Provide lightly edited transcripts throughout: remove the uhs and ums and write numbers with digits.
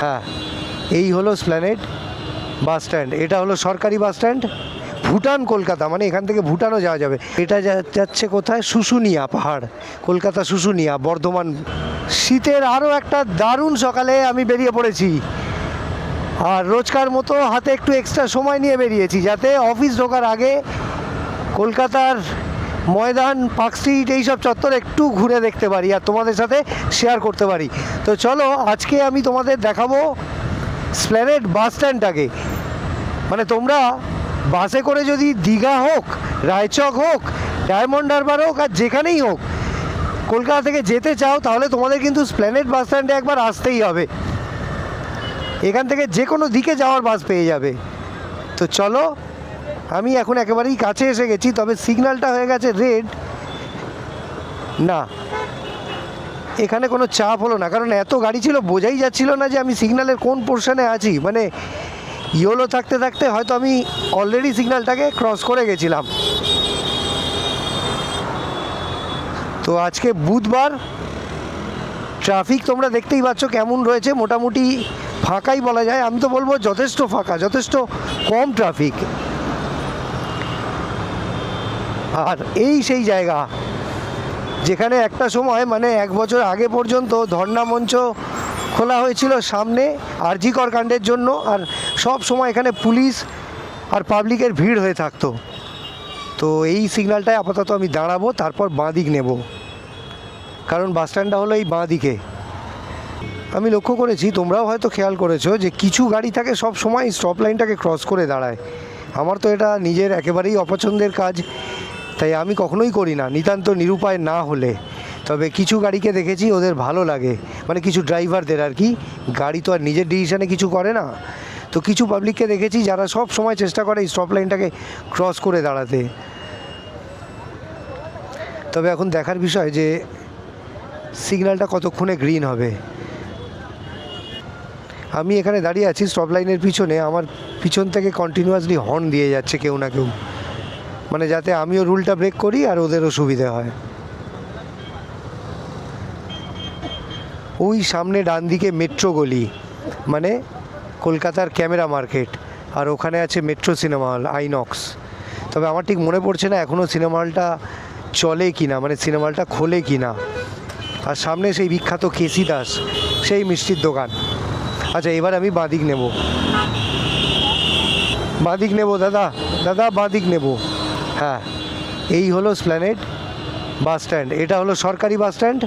হ্যাঁ, এই হলো স্প্ল্যানেড বাস স্ট্যান্ড। এটা হলো সরকারি বাস স্ট্যান্ড, ভুটান কলকাতা, মানে এখান থেকে ভুটানও যাওয়া যাবে। এটা যাচ্ছে কোথায়? শুশুনিয়া পাহাড়, কলকাতা শুশুনিয়া, বর্ধমান। শীতের আরও একটা দারুণ সকালে আমি বেরিয়ে পড়েছি, আর রোজকার মতো হাতে একটু এক্সট্রা সময় নিয়ে বেরিয়েছি যাতে অফিস ঢোকার আগে কলকাতার ময়দান, পার্ক স্ট্রিট, এইসব চত্বর একটু ঘুরে দেখতে পারি আর তোমাদের সাথে শেয়ার করতে পারি। তো চলো, আজকে আমি তোমাদের দেখাবো স্প্ল্যানেড বাস স্ট্যান্ডটাকে। মানে তোমরা বাসে করে যদি দীঘা হোক, রায়চক হোক, ডায়মন্ড হারবার হোক, আর যেখানেই হোক কলকাতা থেকে যেতে চাও, তাহলে তোমাদের কিন্তু স্প্ল্যানেড বাস স্ট্যান্ডে একবার আসতেই হবে। এখান থেকে যে কোনো দিকে যাওয়ার বাস পেয়ে যাবে। তো চলো, আমি এখন একেবারেই কাছে এসে গেছি, তবে সিগন্যালটা হয়ে গেছে রেড। না, এখানে কোনো চাপ হলো না, কারণ এত গাড়ি ছিল বোঝাই যাচ্ছিল না যে আমি সিগন্যালের কোন পোর্শনে আছি। মানে ইয়েলো থাকতে থাকতে হয়তো আমি অলরেডি সিগন্যালটাকে ক্রস করে গেছিলাম। তো আজকে বুধবার, ট্রাফিক তোমরা দেখতেই পাচ্ছ কেমন রয়েছে, মোটামুটি ফাঁকাই বলা যায়। আমি তো বলবো যথেষ্ট ফাঁকা, যথেষ্ট কম ট্রাফিক। আর এই সেই জায়গা যেখানে একটা সময়, মানে 1 বছর আগে পর্যন্ত ধর্ণা মঞ্চ খোলা হয়েছিল সামনে আরজি কর কাণ্ডের জন্য, আর সব সময় এখানে পুলিশ আর পাবলিকের ভিড় হয়ে থাকতো। তো এই সিগন্যালটায় আপাতত আমি দাঁড়াবো, তারপর বাঁ দিক নেব, কারণ বাস স্ট্যান্ডটা হলো এই বাঁ দিকে। আমি লক্ষ্য করেছি, তোমরাও হয়তো খেয়াল করেছো, যে কিছু গাড়ি থাকে সব সময় স্টপ লাইনটাকে ক্রস করে দাঁড়ায়। আমার তো এটা নিজের একেবারেই অপছন্দের কাজ, তাই আমি কখনোই করি না, নিতান্ত নিরুপায় না হলে। তবে কিছু গাড়িকে দেখেছি ওদের ভালো লাগে, মানে কিছু ড্রাইভারদের আর কি, গাড়ি তো আর নিজের ডিসিশনে কিছু করে না। তো কিছু পাবলিককে দেখেছি যারা সব সময় চেষ্টা করে স্টপ লাইনটাকে ক্রস করে দাঁড়াতে। তবে এখন দেখার বিষয় যে সিগন্যালটা কতক্ষণে গ্রিন হবে। আমি এখানে দাঁড়িয়ে আছি স্টপ লাইনের পিছনে, আমার পিছন থেকে কন্টিনিউয়াসলি হর্ন দিয়ে যাচ্ছে কেউ না কেউ, মানে যাতে আমিও রুলটা ব্রেক করি আর ওদেরও সুবিধে হয়। ওই সামনে ডান দিকে মেট্রো গলি, মানে কলকাতার ক্যামেরা মার্কেট, আর ওখানে আছে মেট্রো সিনেমা হল, আইনক্স। তবে আমার ঠিক মনে পড়ছে না এখনও সিনেমা হলটা চলে কি না, মানে সিনেমা হলটা খোলে কি না। আর সামনে সেই বিখ্যাত কেসি দাস, সেই মিষ্টির দোকান। আচ্ছা, এবার আমি বাঁদিক নেব, বাঁদিক নেব দাদা, দাদা বাঁদিক নেব। হ্যাঁ, এই হলো স্প্ল্যানেড বাস স্ট্যান্ড। এটা হলো সরকারি বাস স্ট্যান্ড,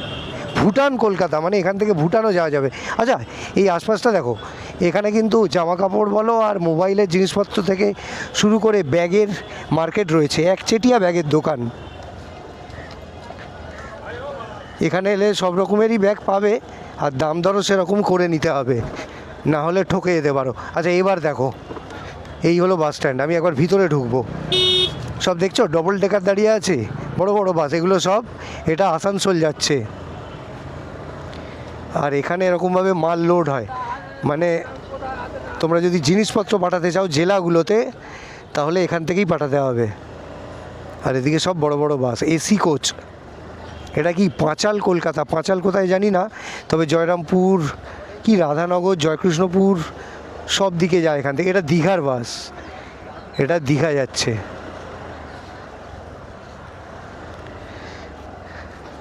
ভুটান কলকাতা, মানে এখান থেকে ভুটানও যাওয়া যাবে। আচ্ছা, এই আশপাশটা দেখো, এখানে কিন্তু জামা কাপড় বলো আর মোবাইলের জিনিসপত্র থেকে শুরু করে ব্যাগের মার্কেট রয়েছে, একচেটিয়া ব্যাগের দোকান। এখানে এলে সব রকমেরই ব্যাগ পাবে, আর দাম দরও সেরকম করে নিতে হবে, না হলে ঠকে যেতে পারো। আচ্ছা, এবার দেখো, এই হলো বাস স্ট্যান্ড। আমি একবার ভিতরে ঢুকবো। সব দেখছো ডবল ডেকার দাঁড়িয়ে আছে, বড় বড় বাস, এগুলো সব এটা আসানসোল যাচ্ছে। আর এখানে এরকমভাবে মাল লোড হয়, মানে তোমরা যদি জিনিসপত্র পাঠাতে চাও জেলাগুলোতে, তাহলে এখান থেকেই পাঠাতে হবে। আর এদিকে সব বড় বড় বাস, এসি কোচ। এটা কি পাঁচাল কলকাতা, পাঁচাল কোথায় জানি না, তবে জয়রামপুর কি রাধানগর, জয়কৃষ্ণপুর সব দিকে যায় এখান থেকে। এটা দীঘার বাস, এটা দীঘা যাচ্ছে।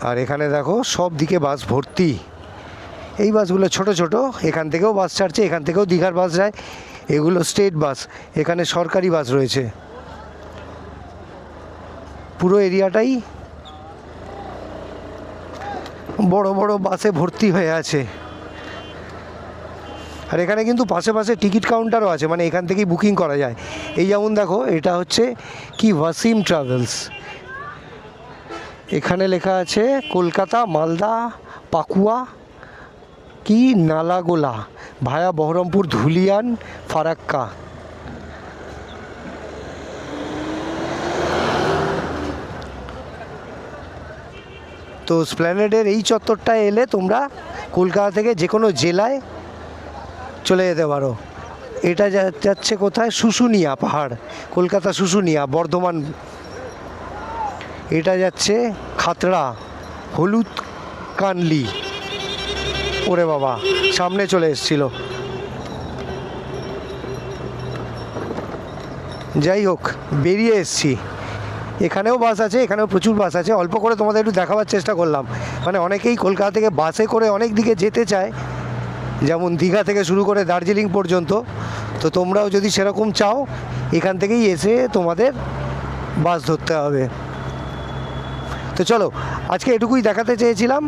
আর এখানে দেখো সব দিকে বাস ভর্তি। এই বাসগুলো ছোট ছোট, এখান থেকেও বাস ছাড়ছে, এখান থেকেও দীঘার বাস যায়। এগুলো স্টেট বাস, এখানে সরকারি বাস রয়েছে। পুরো এরিয়াটাই বড় বড় বাসে ভর্তি হয়ে আছে। আর এখানে কিন্তু পাশে পাশে টিকিট কাউন্টারও আছে, মানে এখান থেকেই বুকিং করা যায়। এই যেমন দেখো, এটা হচ্ছে কি ওয়াসিম ট্রাভেলস, এখানে লেখা আছে কলকাতা, মালদা, পাকুয়া কি নালাগোলা ভায়া বহরমপুর, ধুলিয়ান, ফারাক্কা। তো স্প্ল্যানেডের এই চত্বরটায় এলে তোমরা কলকাতা থেকে যে কোনো জেলায় চলে যেতে পারো। এটা যাচ্ছে কোথায়? শুশুনিয়া পাহাড়, কলকাতা শুশুনিয়া, বর্ধমান। এটা যাচ্ছে খাতড়া, হলুদ কানলি। ওরে বাবা, সামনে চলে এসেছিল, যাই হোক, বেরিয়ে এসছি। এখানেও বাস আছে, এখানেও প্রচুর বাস আছে। অল্প করে তোমাদের একটু দেখাবার চেষ্টা করলাম। মানে অনেকেই কলকাতা থেকে বাসে করে অনেক দিকে যেতে চায়, যেমন দীঘা থেকে শুরু করে দার্জিলিং পর্যন্ত। তো তোমরাও যদি সেরকম চাও, এখান থেকেই এসে তোমাদের বাস ধরতে হবে। তো চলো, আজকে এটুকুই দেখাতে চেয়েছিলাম।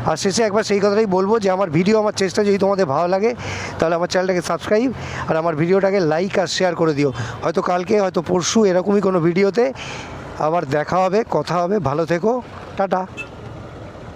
আর শেষে একবার সেই কথাটাই বলবো যে আমার ভিডিও, আমার চেষ্টা যদি তোমাদের ভালো লাগে তাহলে আমার চ্যানেলটাকে সাবস্ক্রাইব আর আমার ভিডিওটাকে লাইক আর শেয়ার করে দিও। হয়তো কালকে, হয়তো পরশু এরকমই কোনো ভিডিওতে আবার দেখা হবে, কথা হবে। ভালো থেকো, টাটা।